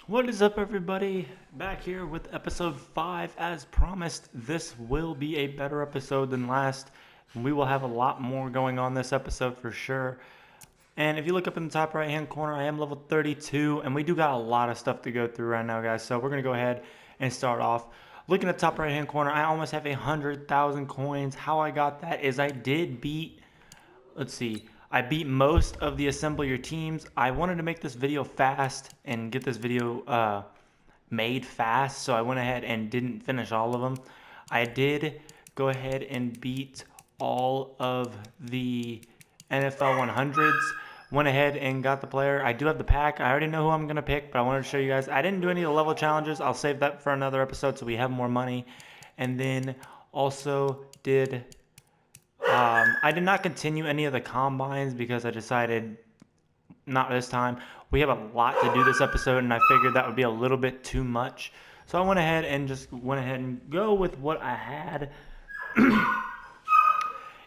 What is up, everybody? Back here with episode 5. As promised, this will be a better episode than last. We will have a lot more going on this episode for sure. And if you look up in the top right hand corner, I am level 32, and we do got a lot of stuff to go through right now, guys. So we're going to go ahead and start off. Looking at the top right hand corner, I almost have 100,000 coins. How I got that is I did beat, let's see, I beat most of the assemble your teams. I wanted to make this video fast and get this video made fast, so I went ahead and didn't finish all of them. I did go ahead and beat all of the NFL 100s. Went ahead and got the player. I do have the pack. I already know who I'm going to pick, but I wanted to show you guys. I didn't do any of the level challenges. I'll save that for another episode so we have more money. And then also I did not continue any of the combines because I decided not this time. We have a lot to do this episode, and I figured that would be a little bit too much. So I went ahead and go with what I had.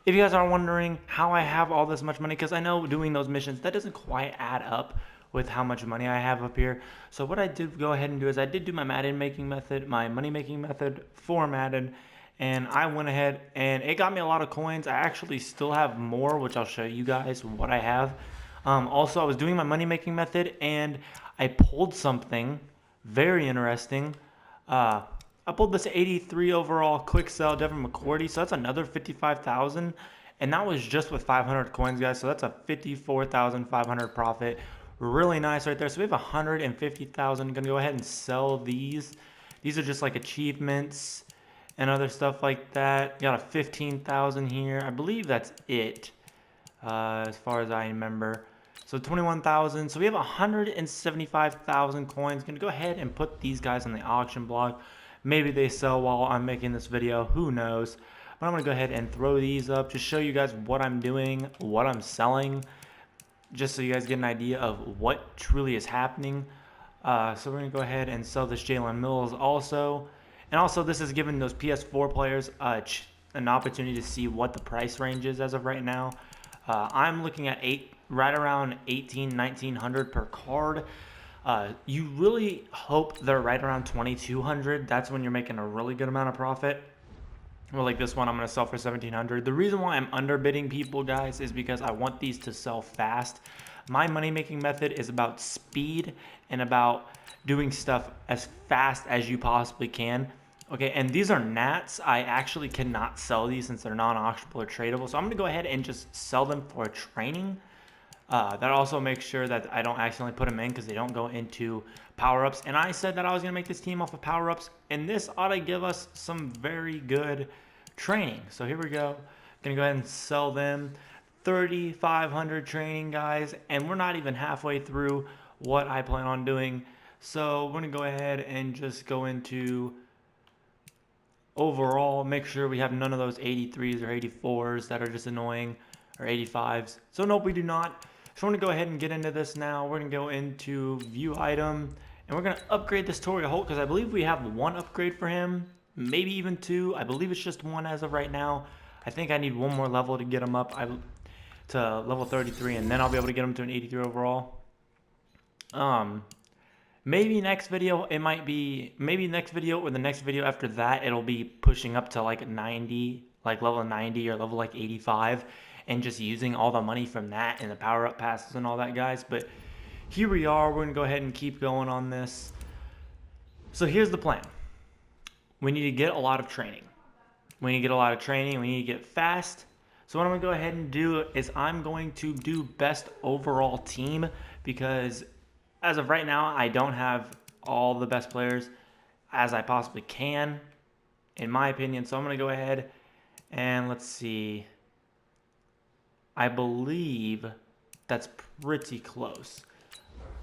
If you guys are wondering how I have all this much money, because I know doing those missions, that doesn't quite add up with how much money I have up here. So what I did go ahead and do is I did do my Madden making method, my money making method for Madden, and I went ahead and it got me a lot of coins. I actually still have more, which I'll show you guys what I have. Also, I was doing my money making method and I pulled something very interesting. I pulled this 83 overall quick sell Devin McCourty, so that's another 55,000, and that was just with 500 coins, guys. So that's a 54,500 profit. Really nice right there. So we have 150,000. Gonna go ahead and sell these. These are just like achievements and other stuff like that. Got a 15,000 here. I believe that's it, as far as I remember. So 21,000. So we have 175,000 coins. Gonna go ahead and put these guys on the auction block. Maybe they sell while I'm making this video. Who knows? But I'm gonna go ahead and throw these up to show you guys what I'm doing, what I'm selling, just so you guys get an idea of what truly is happening. So we're gonna go ahead and sell this Jalen Mills also. And also, this is giving those PS4 players an opportunity to see what the price range is as of right now. I'm looking at right around 1900 per card. You really hope they're right around 2200. That's when you're making a really good amount of profit. Well, like this one, I'm going to sell for 1700. The reason why I'm underbidding people, guys, is because I want these to sell fast. My money-making method is about speed and about doing stuff as fast as you possibly can. Okay, and these are Nats. I actually cannot sell these since they're non-auctionable or tradable. So I'm going to go ahead and just sell them for training. That also makes sure that I don't accidentally put them in because they don't go into power-ups. And I said that I was going to make this team off of power-ups, and this ought to give us some very good training. So here we go. Going to go ahead and sell them 3,500 training, guys, and we're not even halfway through what I plan on doing. So we're going to go ahead and just go into overall, make sure we have none of those 83s or 84s that are just annoying, or 85s. So nope, we do not. So I'm going to go ahead and get into this now. We're going to go into view item, and we're going to upgrade this Torrey Holt because I believe we have one upgrade for him, maybe even two. I believe it's just one as of right now. I think I need one more level to get him up to level 33, and then I'll be able to get him to an 83 overall. Maybe next video, it might be, maybe next video or the next video after that, it'll be pushing up to like 90, like level 90 or level like 85, and just using all the money from that and the power-up passes and all that, guys. But here we are. We're going to go ahead and keep going on this. So here's the plan. We need to get a lot of training. We need to get a lot of training. We need to get fast. So what I'm going to go ahead and do is I'm going to do best overall team because as of right now, I don't have all the best players as I possibly can, in my opinion. So I'm going to go ahead and let's see. I believe that's pretty close.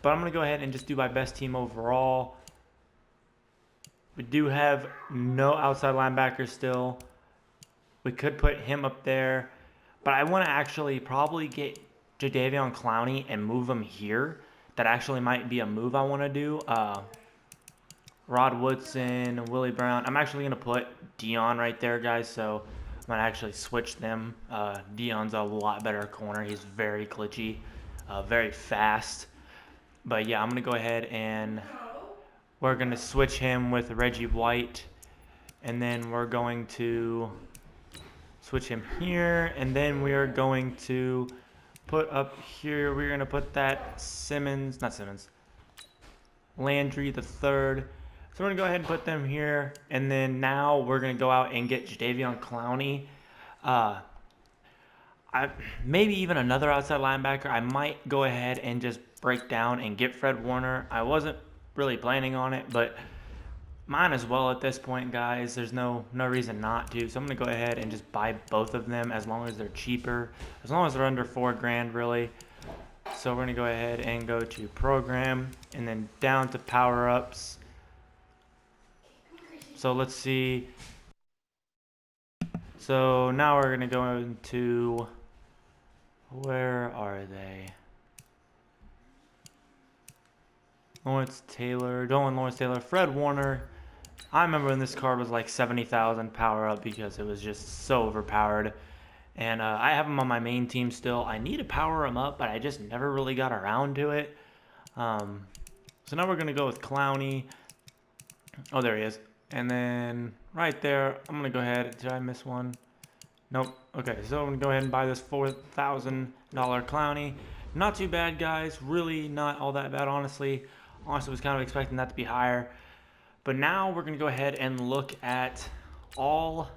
But I'm going to go ahead and just do my best team overall. We do have no outside linebackers still. We could put him up there. But I want to actually probably get Jadeveon Clowney and move him here. That actually might be a move I want to do. Rod Woodson, Willie Brown. I'm actually going to put Dion right there, guys. So I'm going to actually switch them. Dion's a lot better corner. He's very glitchy, very fast. But yeah, I'm going to go ahead and we're going to switch him with Reggie White. And then we're going to switch him here. And then we are going to put up here, we're going to put that Landry the third. So we're going to go ahead and put them here. And then now we're going to go out and get Jadeveon Clowney. Maybe even another outside linebacker. I might go ahead and just break down and get Fred Warner. I wasn't really planning on it, but might as well at this point, guys. There's no reason not to. So I'm going to go ahead and just buy both of them as long as they're cheaper. As long as they're under $4,000, really. So we're going to go ahead and go to program and then down to power ups. So let's see. So now we're going to go into, where are they? Lawrence Taylor, Fred Warner. I remember when this card was like 70,000 power up because it was just so overpowered. And I have him on my main team still. I need to power him up, but I just never really got around to it. So now we're going to go with Clowney. Oh, there he is. And then right there, I'm going to go ahead. Did I miss one? Nope. Okay, so I'm going to go ahead and buy this $4,000 Clowney. Not too bad, guys. Really not all that bad, honestly. Honestly, was kind of expecting that to be higher. But now we're going to go ahead and look at all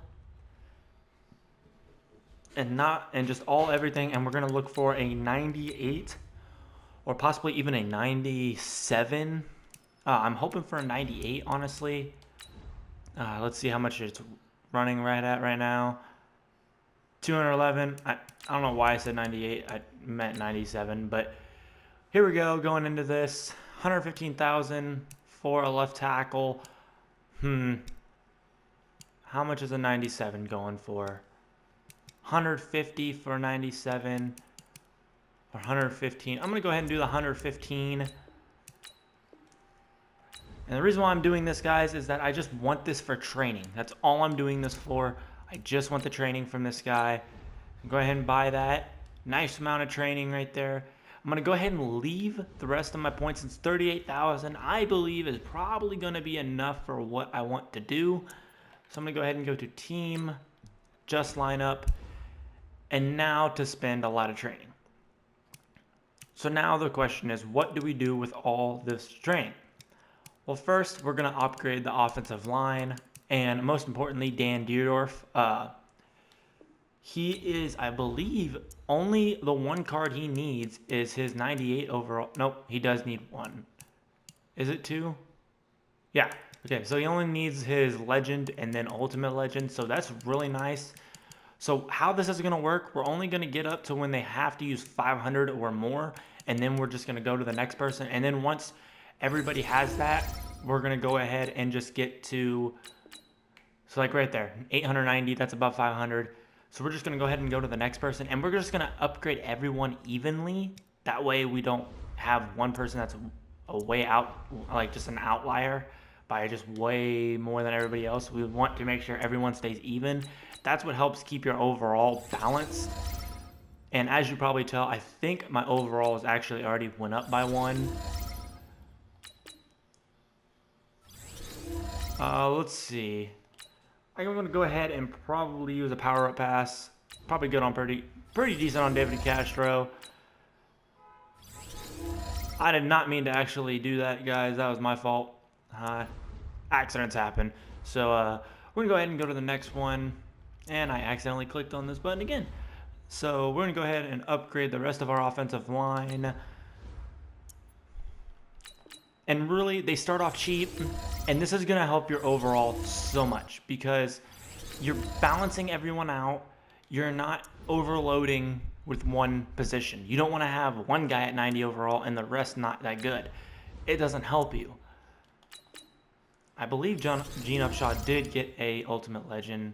everything, and we're going to look for a 98 or possibly even a 97. I'm hoping for a 98, honestly. Let's see how much it's running right now. 211. I don't know why I said 98. I meant 97, but here we go. Going into this, 115,000 for a left tackle. How much is a 97 going for? 150 for 97 or 115. I'm going to go ahead and do the 115. And the reason why I'm doing this, guys, is that I just want this for training. That's all I'm doing this for. I just want the training from this guy. Go ahead and buy that. Nice amount of training right there. I'm going to go ahead and leave the rest of my points, since 38,000 I believe is probably going to be enough for what I want to do. So I'm going to go ahead and go to team, just lineup, and now to spend a lot of training. So now the question is, what do we do with all this training? Well, first, we're going to upgrade the offensive line, and most importantly, Dan Dierdorf. He is, I believe, only the one card he needs is his 98 overall. Nope, he does need one. Is it two? Yeah. Okay, so he only needs his legend and then ultimate legend, so that's really nice. So how this is going to work, we're only going to get up to when they have to use 500 or more, and then we're just going to go to the next person. And then once everybody has that, we're going to go ahead and just get to, so like right there, 890, that's above 500. So we're just going to go ahead and go to the next person, and we're just going to upgrade everyone evenly. That way we don't have one person that's a way out, like just an outlier by just way more than everybody else. We want to make sure everyone stays even. That's what helps keep your overall balance. And as you probably tell, I think my overalls actually already went up by one. Let's see. I'm going to go ahead and probably use a power-up pass. Probably good on pretty decent on David Castro. I did not mean to actually do that, guys. That was my fault. Accidents happen. So we're going to go ahead and go to the next one. And I accidentally clicked on this button again. So we're going to go ahead and upgrade the rest of our offensive line. And really, they start off cheap, and this is going to help your overall so much because you're balancing everyone out. You're not overloading with one position. You don't want to have one guy at 90 overall and the rest not that good. It doesn't help you. I believe Gene Upshaw did get a Ultimate Legend.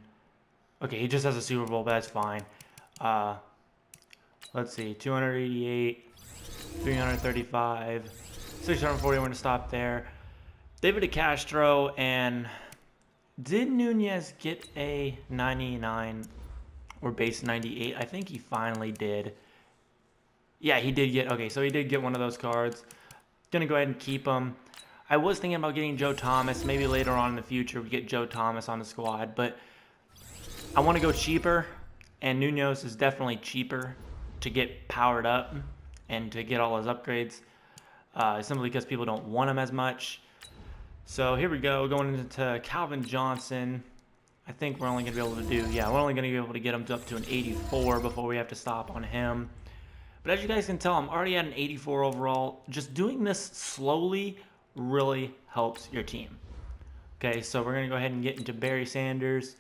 Okay, he just has a Super Bowl, but that's fine. Let's see, 288, 335, 640. We're going to stop there. David Castro, and did Nunez get a 99 or base 98? I think he finally did. Yeah, he did get, okay, so he did get one of those cards. Going to go ahead and keep him. I was thinking about getting Joe Thomas. Maybe later on in the future we get Joe Thomas on the squad. But I want to go cheaper. And Nunes is definitely cheaper to get powered up and to get all his upgrades. Simply because people don't want him as much. So here we go. Going into Calvin Johnson. I think we're only going to be able to do... Yeah, we're only going to be able to get him up to an 84 before we have to stop on him. But as you guys can tell, I'm already at an 84 overall. Just doing this slowly really helps your team. Okay, so we're going to go ahead and get into Barry Sanders.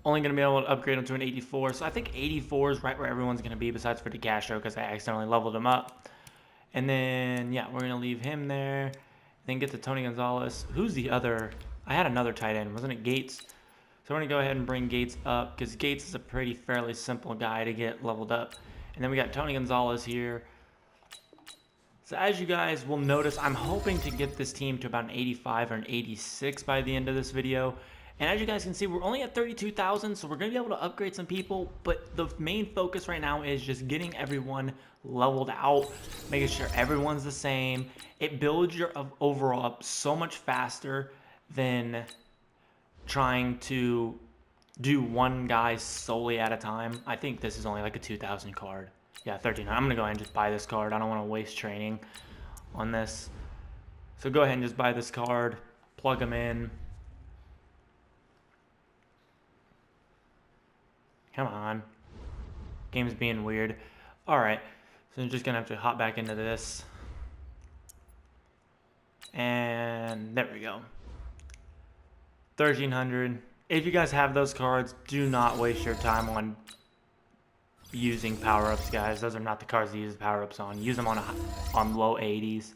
Only going to be able to upgrade him to an 84. So I think 84 is right where everyone's going to be besides for DeCastro because I accidentally leveled him up. And then, yeah, we're going to leave him there. Then get to Tony Gonzalez. Who's the other? I had another tight end. Wasn't it Gates? So we're going to go ahead and bring Gates up because Gates is a pretty fairly simple guy to get leveled up. And then we got Tony Gonzalez here. So as you guys will notice, I'm hoping to get this team to about an 85 or an 86 by the end of this video. And as you guys can see, we're only at 32,000, so we're going to be able to upgrade some people. But the main focus right now is just getting everyone leveled out, making sure everyone's the same. It builds your overall up so much faster than trying to do one guy solely at a time. I think this is only like a 2,000 card. Yeah, 1,300. I'm going to go ahead and just buy this card. I don't want to waste training on this. So go ahead and just buy this card. Plug them in. Come on. Game's being weird. Alright. So I'm just going to have to hop back into this. And there we go. 1,300. If you guys have those cards, do not waste your time on using power-ups, guys. Those are not the cards to use power-ups on. Use them on low 80s.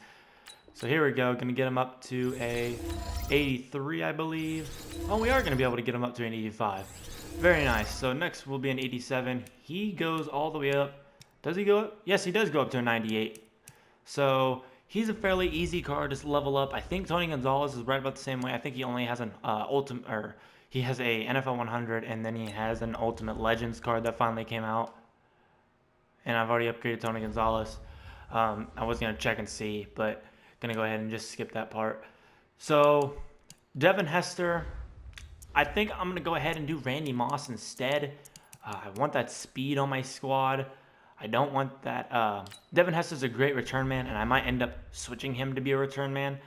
So here we go. Going to get them up to a 83, I believe. Oh, we are going to be able to get them up to an 85. Very nice. So next will be an 87. He goes all the way up. Does he go up? Yes, he does go up to a 98. So he's a fairly easy card to level up. I think Tony Gonzalez is right about the same way. I think he only has an ultimate, or he has a NFL 100, and then he has an Ultimate Legends card that finally came out. And I've already upgraded Tony Gonzalez. I was going to check and see, but going to go ahead and just skip that part. So Devin Hester, I think I'm going to go ahead and do Randy Moss instead. I want that speed on my squad. I don't want that. Devin Hester's a great return man, and I might end up switching him to be a return man.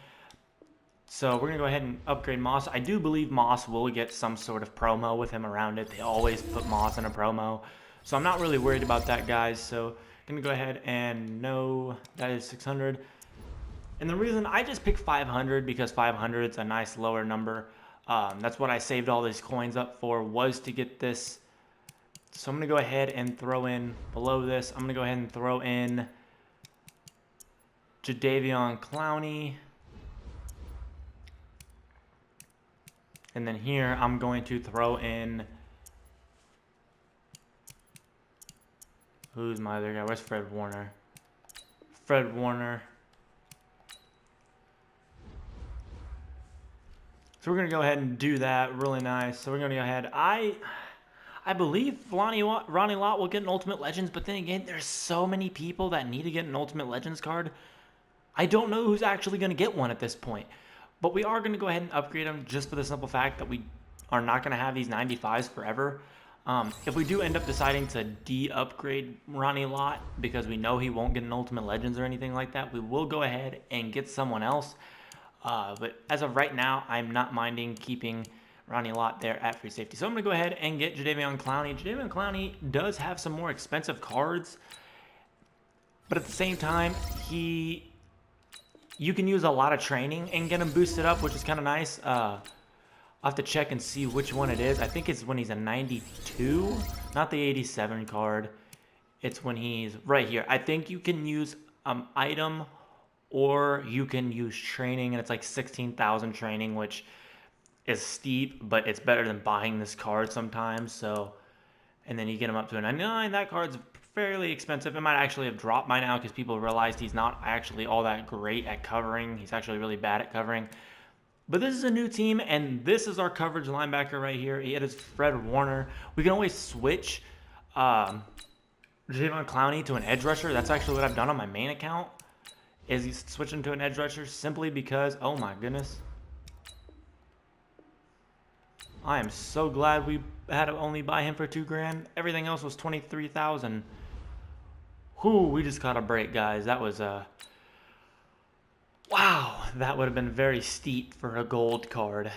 So we're going to go ahead and upgrade Moss. I do believe Moss will get some sort of promo with him around it. They always put Moss in a promo. So I'm not really worried about that, guys. So I'm going to go ahead and no, that is 600. And the reason I just picked 500 because 500 is a nice lower number. That's what I saved all these coins up for, was to get this. So I'm going to go ahead and throw in below this. I'm going to go ahead and throw in Jadeveon Clowney. And then here I'm going to throw in, who's my other guy? Where's Fred Warner? Fred Warner. So we're going to go ahead and do that. Really nice. So we're going to go ahead. I believe Ronnie Lott will get an Ultimate Legends, but then again, there's so many people that need to get an Ultimate Legends card. I don't know who's actually going to get one at this point. But we are going to go ahead and upgrade them just for the simple fact that we are not going to have these 95s forever. If we do end up deciding to de-upgrade Ronnie Lott because we know he won't get an Ultimate Legends or anything like that, we will go ahead and get someone else. But as of right now, I'm not minding keeping Ronnie Lott there at free safety. So I'm going to go ahead and get Jadeveon Clowney. Jadeveon Clowney does have some more expensive cards, but at the same time, you can use a lot of training and get him boosted up, which is kind of nice. I'll have to check and see which one it is. I think it's when he's a 92, not the 87 card. It's when he's right here. I think you can use item or you can use training, and it's like 16,000 training, which is steep, but it's better than buying this card sometimes. So, and then you get him up to a 99. That card's fairly expensive. It might actually have dropped by now because people realized he's not actually all that great at covering. He's actually really bad at covering. But this is a new team, and this is our coverage linebacker right here. It is Fred Warner. We can always switch Jadeveon Clowney to an edge rusher. That's actually what I've done on my main account. is he switching to an edge rusher simply because, oh my goodness, I am so glad we had to only buy him for $2,000. Everything else was 23,000. Whew, we just caught a break, guys. That was wow, that would have been very steep for a gold card.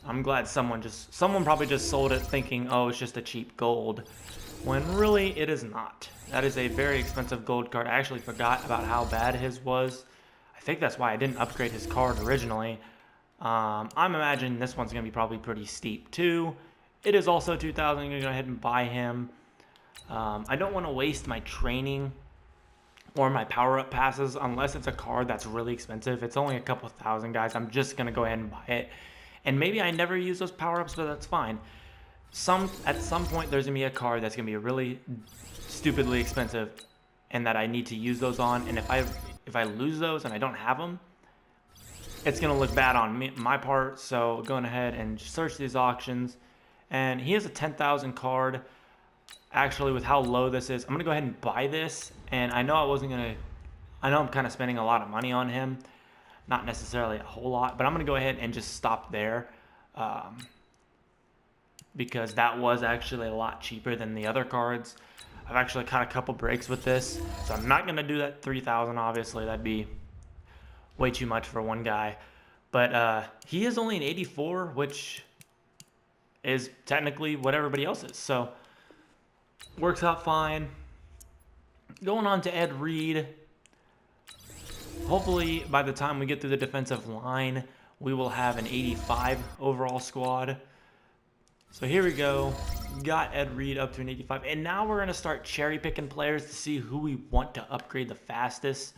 I'm glad someone probably just sold it thinking, oh, it's just a cheap gold, when really it is not. That is a very expensive gold card. I actually forgot about how bad his was. I think that's why I didn't upgrade his card originally. I'm imagining this one's going to be probably pretty steep too. It is also 2,000. I'm going to go ahead and buy him. I don't want to waste my training or my power-up passes unless it's a card that's really expensive. It's only a couple thousand, guys. I'm just going to go ahead and buy it. And maybe I never use those power-ups, but that's fine. At some point, there's going to be a card that's going to be really stupidly expensive and that I need to use those on. And if I lose those and I don't have them, it's going to look bad on my part. So going ahead and search these auctions. And he has a 10,000 card. Actually, with how low this is, I'm going to go ahead and buy this. And I know I'm kind of spending a lot of money on him. Not necessarily a whole lot, but I'm going to go ahead and just stop there. Because that was actually a lot cheaper than the other cards. I've actually caught a couple breaks with this. So I'm not going to do that 3,000, obviously. That'd be way too much for one guy. But he is only an 84, which is technically what everybody else is. So works out fine. Going on to Ed Reed. Hopefully, by the time we get through the defensive line, we will have an 85 overall squad. So here we go. Got Ed Reed up to an 85. And now we're going to start cherry picking players to see who we want to upgrade the fastest.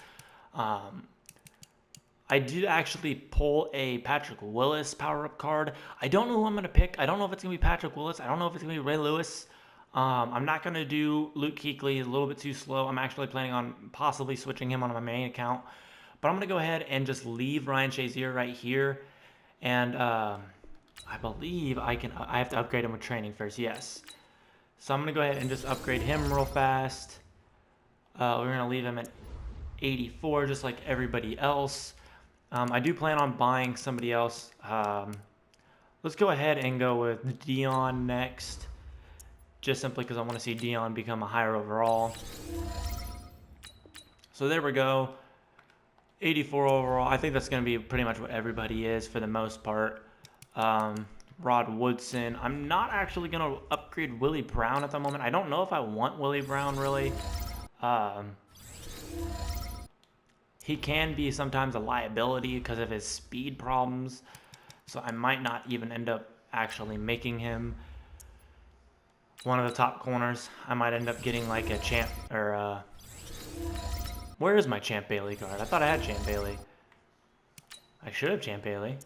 I did actually pull a Patrick Willis power-up card. I don't know who I'm going to pick. I don't know if it's going to be Patrick Willis. I don't know if it's going to be Ray Lewis. I'm not going to do Luke Kuechly. He's a little bit too slow. I'm actually planning on possibly switching him on my main account. But I'm going to go ahead and just leave Ryan Shazier right here. And I believe I have to upgrade him with training first. Yes. So I'm going to go ahead and just upgrade him real fast. We're going to leave him at 84 just like everybody else. I do plan on buying somebody else. Let's go ahead and go with Dion next. Just simply because I want to see Dion become a higher overall. So there we go. 84 overall. I think that's going to be pretty much what everybody is for the most part. Rod Woodson. I'm not actually going to upgrade Willie Brown at the moment. I don't know if I want Willie Brown really. He can be sometimes a liability because of his speed problems. So I might not even end up actually making him one of the top corners. I might end up getting like a Champ or where is my Champ Bailey card? I thought I had Champ Bailey. I should have Champ Bailey.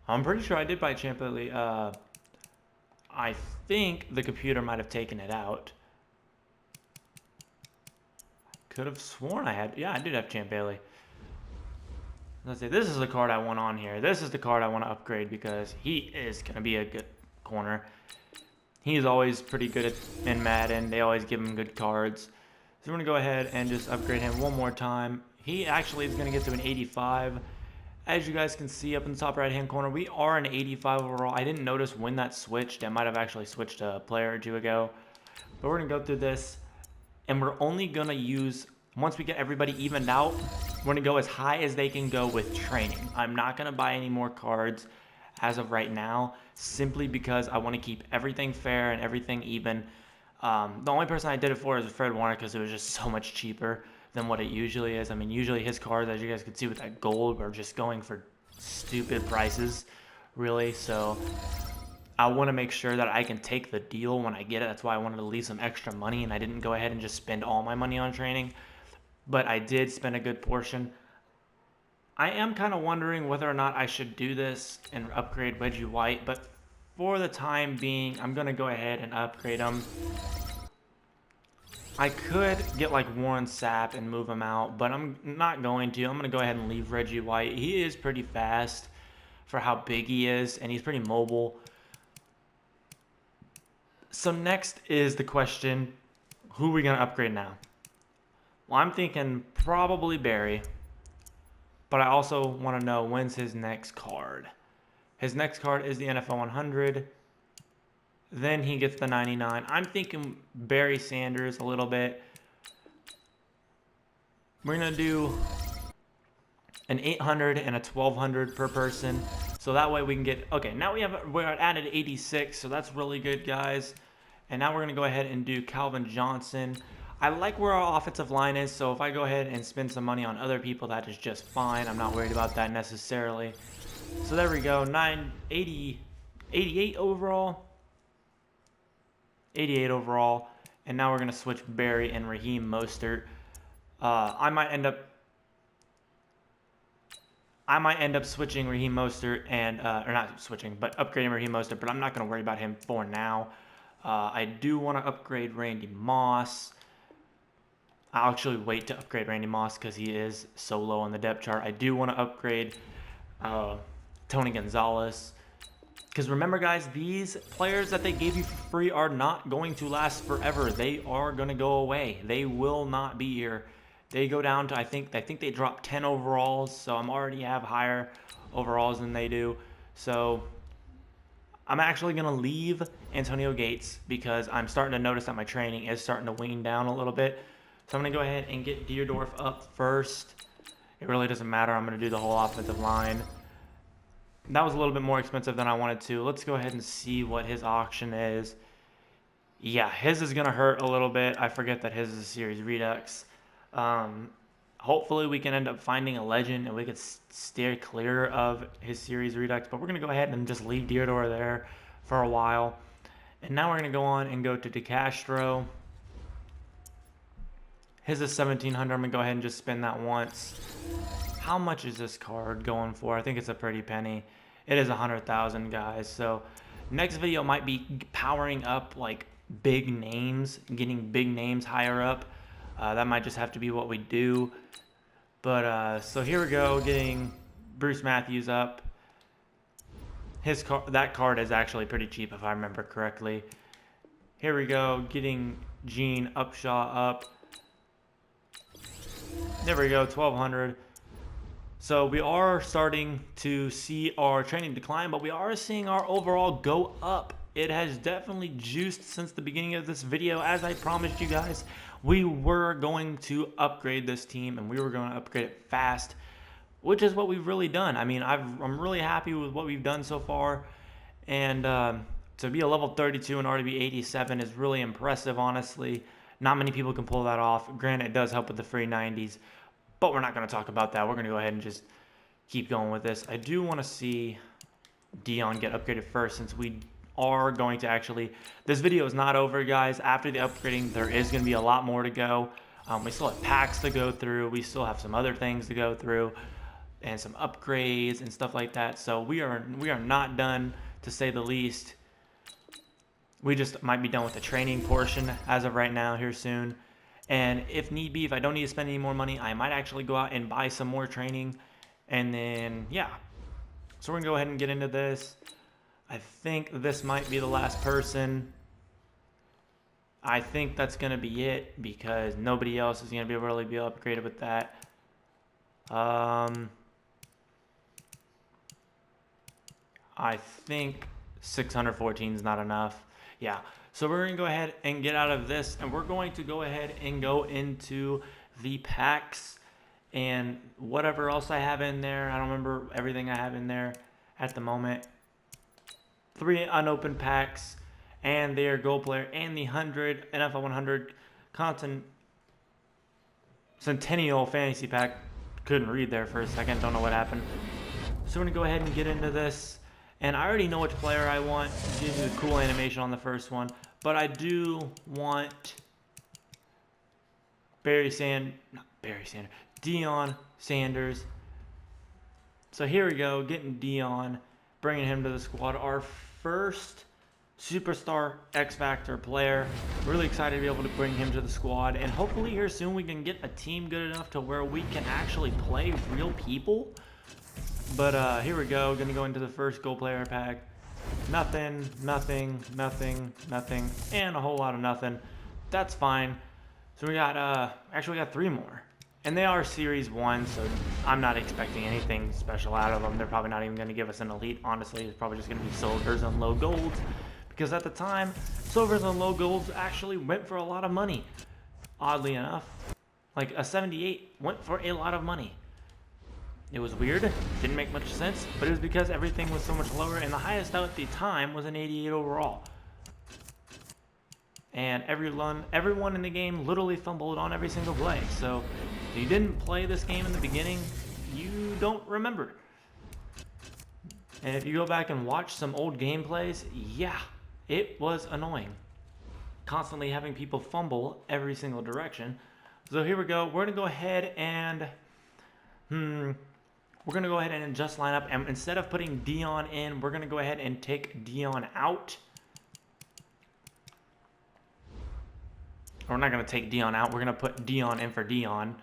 I'm pretty sure I did buy Champ Bailey. I think the computer might have taken it out. Could have sworn I had. Yeah, I did have Champ Bailey. Let's see. This is the card I want on here. This is the card I want to upgrade because he is going to be a good corner. He's always pretty good in Madden. They always give him good cards. So we're going to go ahead and just upgrade him one more time. He actually is going to get to an 85. As you guys can see up in the top right-hand corner, we are an 85 overall. I didn't notice when that switched. It might have actually switched a player or two ago. But we're going to go through this. And we're only going to use, once we get everybody evened out, we're going to go as high as they can go with training. I'm not going to buy any more cards as of right now, simply because I want to keep everything fair and everything even. The only person I did it for is Fred Warner because it was just so much cheaper than what it usually is. I mean, usually his cards, as you guys can see with that gold, are just going for stupid prices, really. So I want to make sure that I can take the deal when I get it. That's why I wanted to leave some extra money, and I didn't go ahead and just spend all my money on training. But I did spend a good portion. I am kind of wondering whether or not I should do this and upgrade Reggie White, but for the time being, I'm going to go ahead and upgrade him. I could get like Warren Sapp and move him out, but I'm not going to. I'm going to go ahead and leave Reggie White. He is pretty fast for how big he is, and he's pretty mobile. So next is the question, who are we going to upgrade now? Well, I'm thinking probably Barry, but I also want to know when's his next card. His next card is the NFL 100. Then he gets the 99. I'm thinking Barry Sanders a little bit. We're going to do an 800 and a 1200 per person. So that way we can get, okay, now we're added 86. So that's really good, guys. And now we're going to go ahead and do Calvin Johnson. I like where our offensive line is. So if I go ahead and spend some money on other people, that is just fine. I'm not worried about that necessarily. So there we go. 88 overall. 88 overall. And now we're going to switch Barry and Raheem Mostert. I might end up switching Raheem Mostert and, or not switching, but upgrading Raheem Mostert, but I'm not going to worry about him for now. I do want to upgrade Randy Moss. I'll actually wait to upgrade Randy Moss because he is so low on the depth chart. I do want to upgrade Tony Gonzalez. Because remember, guys, these players that they gave you for free are not going to last forever. They are going to go away. They will not be here. They go down to, I think they dropped 10 overalls, so I'm already have higher overalls than they do. So I'm actually going to leave Antonio Gates because I'm starting to notice that my training is starting to wane down a little bit. So I'm going to go ahead and get Deerdorf up first. It really doesn't matter. I'm going to do the whole offensive line. That was a little bit more expensive than I wanted to. Let's go ahead and see what his auction is. Yeah, his is going to hurt a little bit. I forget that his is a Series Redux. Hopefully we can end up finding a legend and we could steer clear of his Series Redux. But we're going to go ahead and just leave Deodore there for a while. And now we're going to go on and go to DeCastro. His is 1700. I'm going to go ahead and just spend that once. How much is this card going for? I think it's a pretty penny. It is 100,000, guys. So next video might be powering up like big names, getting big names higher up. That might just have to be what we do. But so here we go, getting Bruce Matthews up. That card is actually pretty cheap if I remember correctly. Here we go, getting Gene Upshaw up. There we go, 1200. So we are starting to see our training decline, but we are seeing our overall go up. It has definitely juiced since the beginning of this video. As I promised you guys, we were going to upgrade this team and we were going to upgrade it fast, which is what we've really done. I mean, I'm really happy with what we've done so far. And to be a level 32 and already be 87 is really impressive, honestly. Not many people can pull that off. Granted, it does help with the free 90s, but we're not going to talk about that. We're going to go ahead and just keep going with this. I do want to see Dion get upgraded first since we are going to actually, this video is not over, guys. After the upgrading, there is going to be a lot more to go. We still have packs to go through. We still have some other things to go through and some upgrades and stuff like that. So we are not done, to say the least. We just might be done with the training portion as of right now here soon. And if need be, if I don't need to spend any more money, I might actually go out and buy some more training. And then, yeah. So we're going to go ahead and get into this. I think this might be the last person. I think that's going to be it because nobody else is going to be really be upgraded with that. I think 614 is not enough. Yeah. So we're going to go ahead and get out of this, and we're going to go ahead and go into the packs and whatever else I have in there. I don't remember everything I have in there at the moment. 3 unopened packs, and their goal player, and the NFL 100 Centennial Fantasy Pack. Couldn't read there for a second. Don't know what happened. So we're going to go ahead and get into this. And I already know which player I want. Gives you the cool animation on the first one. But I do want Deion Sanders. So here we go, getting Deion, bringing him to the squad. Our first superstar X Factor player. Really excited to be able to bring him to the squad. And hopefully here soon we can get a team good enough to where we can actually play real people. But here we go, gonna go into the first goal player pack. Nothing, nothing, nothing, nothing, and a whole lot of nothing. That's fine. So we got, actually we got 3 more. And they are Series 1, so I'm not expecting anything special out of them. They're probably not even going to give us an Elite, honestly. It's probably just going to be Silvers and Low Golds. Because at the time, Silvers and Low Golds actually went for a lot of money. Oddly enough. Like, a 78 went for a lot of money. It was weird, didn't make much sense, but it was because everything was so much lower, and the highest out at the time was an 88 overall. And everyone in the game literally fumbled on every single play. So if you didn't play this game in the beginning, you don't remember. And if you go back and watch some old gameplays, yeah, it was annoying. Constantly having people fumble every single direction. So here we go. We're going to go ahead and adjust lineup. And instead of putting Dion in, we're going to go ahead and take Dion out. We're not going to take Dion out. We're going to put Dion in for Dion.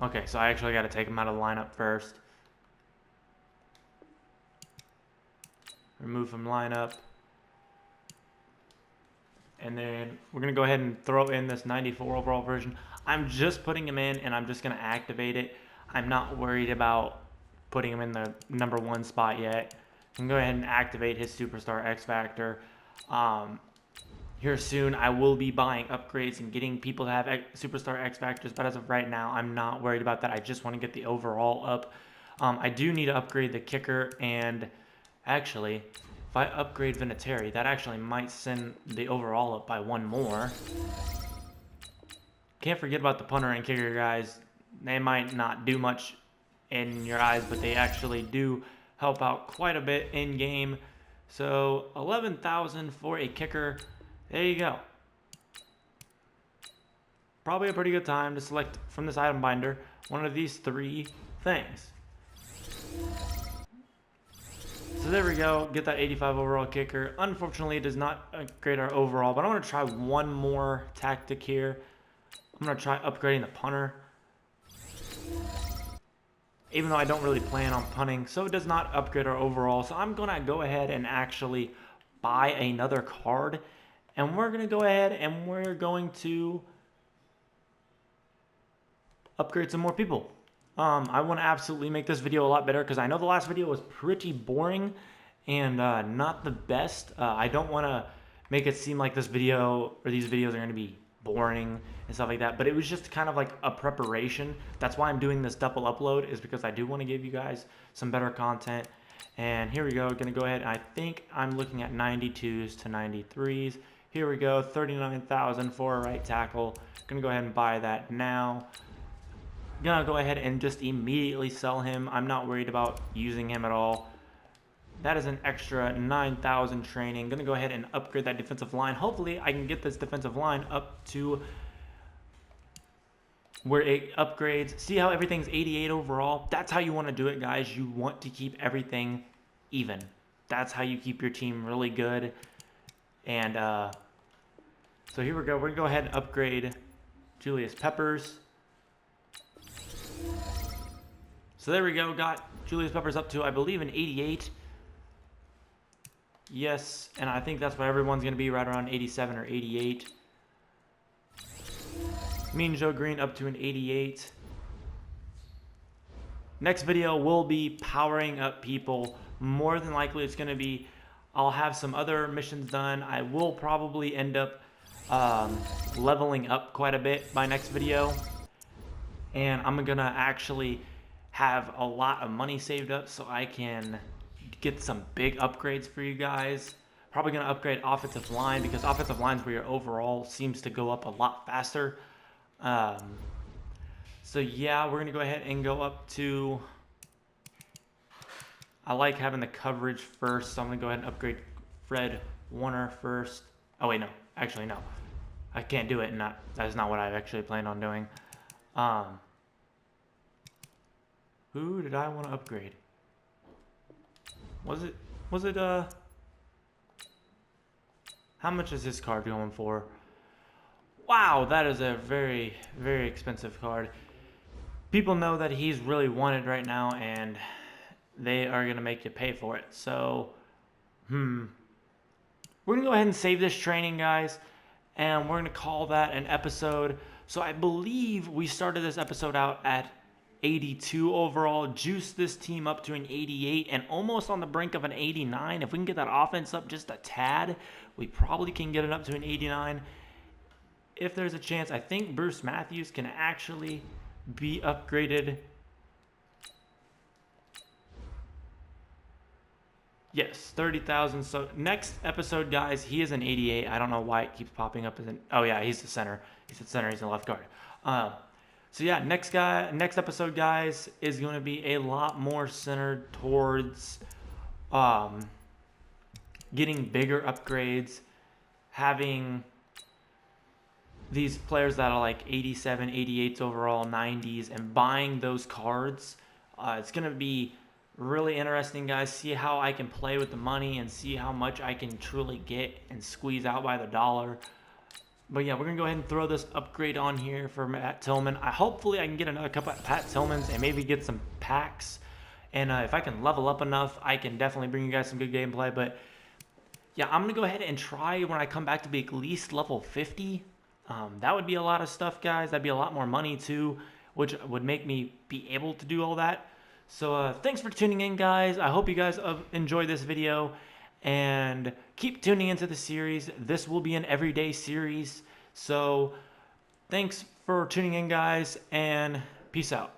Okay, so I actually got to take him out of the lineup first. Remove from lineup. And then we're going to go ahead and throw in this 94 overall version. I'm just putting him in, and I'm just going to activate it. I'm not worried about putting him in the #1 spot yet. I can go ahead and activate his Superstar X Factor. Here soon, I will be buying upgrades and getting people to have Superstar X Factors, but as of right now, I'm not worried about that. I just want to get the overall up. I do need to upgrade the kicker, and actually, if I upgrade Vinatieri, that actually might send the overall up by 1 more. Can't forget about the punter and kicker, guys. They might not do much in your eyes, but they actually do help out quite a bit in game. So 11,000 for a kicker. There you go. Probably a pretty good time to select from this item binder one of these 3 things. So there we go. Get that 85 overall kicker. Unfortunately, it does not upgrade our overall, but I want to try one more tactic here. I'm going to try upgrading the punter. Even though I don't really plan on punting, so it does not upgrade our overall. So I'm going to go ahead and actually buy another card. And we're going to go ahead and we're going to upgrade some more people. I want to absolutely make this video a lot better because I know the last video was pretty boring and not the best. I don't want to make it seem like this video or these videos are going to be boring and stuff like that, but it was just kind of like a preparation. That's why I'm doing this double upload, is because I do want to give you guys some better content. And here we go, gonna go ahead, I think I'm looking at 92s to 93s. Here we go, 39,000 for a right tackle. Gonna go ahead and buy that now. Gonna go ahead and just immediately sell him. I'm not worried about using him at all. That is an extra 9,000 training. Gonna go ahead and upgrade that defensive line. Hopefully I can get this defensive line up to where it upgrades. See how everything's 88 overall? That's how you want to do it, guys. You want to keep everything even. That's how you keep your team really good. And so here we go. We're gonna go ahead and upgrade Julius Peppers. So there we go. Got Julius Peppers up to, I believe, an 88. Yes, and I think that's what everyone's going to be, right around 87 or 88. Mean Joe Green up to an 88. Next video will be powering up people. More than likely it's going to be, I'll have some other missions done. I will probably end up leveling up quite a bit by next video. And I'm going to actually have a lot of money saved up so I can get some big upgrades for you guys. Probably going to upgrade offensive line, because offensive line's where your overall seems to go up a lot faster. So yeah, we're going to go ahead and go up to, I like having the coverage first, so I'm going to go ahead and upgrade Fred Warner first. Oh wait, no, actually no. I can't do it, and that's not what I actually planned on doing. Who did I want to upgrade? Was it how much is this card going for? Wow, that is a very, very expensive card. People know that he's really wanted right now, and they are going to make you pay for it. So, we're going to go ahead and save this training, guys, and we're going to call that an episode. So I believe we started this episode out at 82 overall, juiced this team up to an 88, and almost on the brink of an 89. If we can get that offense up just a tad, we probably can get it up to an 89. If there's a chance, I think Bruce Matthews can actually be upgraded. Yes, 30,000. So next episode, guys, he is an 88. I don't know why it keeps popping up as an. Oh yeah, he's the center. He's the center. He's the left guard. So yeah, next episode, guys, is going to be a lot more centered towards getting bigger upgrades, having these players that are like 87, 88s overall, 90s, and buying those cards. It's going to be really interesting, guys. See how I can play with the money and see how much I can truly get and squeeze out by the dollar. But yeah, we're going to go ahead and throw this upgrade on here for Matt Tillman. Hopefully I can get another couple of Pat Tillmans and maybe get some packs. And if I can level up enough, I can definitely bring you guys some good gameplay. But yeah, I'm going to go ahead and try when I come back to be at least level 50. That would be a lot of stuff, guys. That'd be a lot more money too, which would make me be able to do all that. So thanks for tuning in, guys. I hope you guys enjoyed this video, and keep tuning into the series. This will be an everyday series. So thanks for tuning in, guys, and peace out.